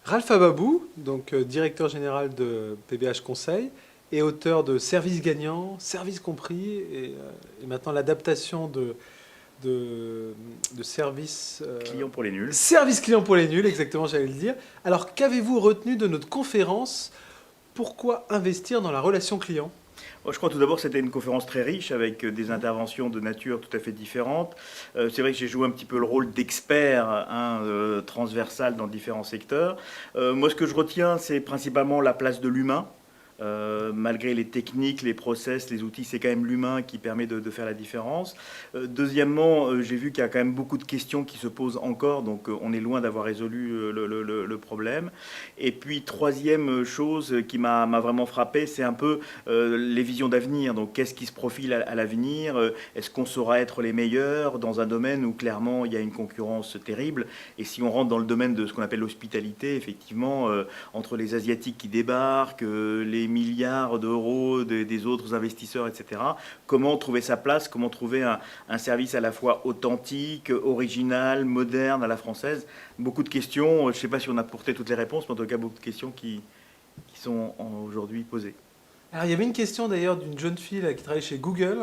Ralph Ababou, donc directeur général de PBH Conseil et auteur de Services gagnants, Services compris, et maintenant l'adaptation de, de services... Client pour les nuls. Service client pour les nuls, exactement, j'allais le dire. Alors, qu'avez-vous retenu de notre conférence? Pourquoi investir dans la relation client? Moi, je crois tout d'abord que c'était une conférence très riche avec des interventions de nature tout à fait différentes. C'est vrai que j'ai joué un petit peu le rôle d'expert transversal dans différents secteurs. Moi, ce que je retiens, c'est principalement la place de l'humain. Malgré les techniques, les process, les outils, c'est quand même l'humain qui permet de faire la différence. Deuxièmement, j'ai vu qu'il y a quand même beaucoup de questions qui se posent encore, donc on est loin d'avoir résolu le problème. Et puis, troisième chose qui m'a vraiment frappé, c'est un peu les visions d'avenir. Donc, qu'est-ce qui se profile à l'avenir? Est-ce qu'on saura être les meilleurs dans un domaine où clairement il y a une concurrence terrible? Et si on rentre dans le domaine de ce qu'on appelle l'hospitalité, effectivement, entre les Asiatiques qui débarquent, les milliards d'euros des autres investisseurs, etc. Comment trouver sa place? Comment trouver un service à la fois authentique, original, moderne, à la française? Beaucoup de questions. Je ne sais pas si on a apporté toutes les réponses, mais en tout cas, beaucoup de questions qui sont aujourd'hui posées. Alors, il y avait une question d'ailleurs d'une jeune fille là, qui travaille chez Google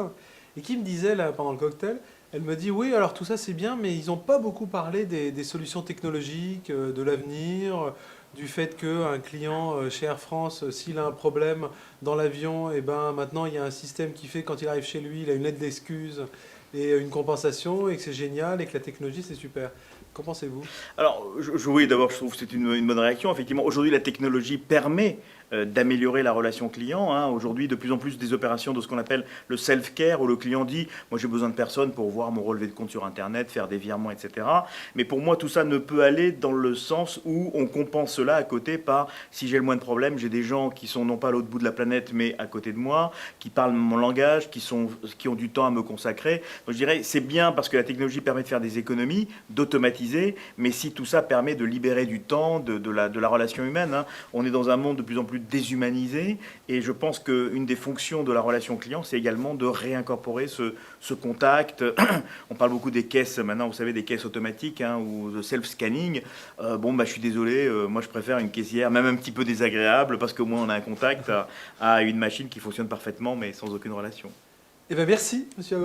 et qui me disait là, pendant le cocktail, elle me dit oui, alors tout ça c'est bien, mais ils n'ont pas beaucoup parlé des solutions technologiques, de l'avenir, du fait qu'un client chez Air France, s'il a un problème dans l'avion, et ben maintenant il y a un système qui fait quand il arrive chez lui, il a une lettre d'excuse et une compensation et que c'est génial et que la technologie c'est super. Qu'en pensez-vous? Alors, oui, d'abord, je trouve que c'est une bonne réaction. Effectivement, aujourd'hui, la technologie permet d'améliorer la relation client, hein. Aujourd'hui, de plus en plus des opérations de ce qu'on appelle le self-care, où le client dit, moi j'ai besoin de personne pour voir mon relevé de compte sur Internet, faire des virements, etc. Mais pour moi, tout ça ne peut aller dans le sens où on compense cela à côté par, si j'ai le moins de problèmes, j'ai des gens qui sont non pas à l'autre bout de la planète, mais à côté de moi, qui parlent mon langage, qui ont du temps à me consacrer. Donc je dirais, c'est bien parce que la technologie permet de faire des économies, d'automatiser, mais si tout ça permet de libérer du temps, de la relation humaine, hein. On est dans un monde de plus en plus déshumanisé, et je pense qu'une des fonctions de la relation client, c'est également de réincorporer ce contact. On parle beaucoup des caisses maintenant, vous savez, des caisses automatiques, hein, ou de self-scanning. Je suis désolé, moi je préfère une caissière, même un petit peu désagréable, parce qu'au moins on a un contact à une machine qui fonctionne parfaitement, mais sans aucune relation. Eh bien merci, monsieur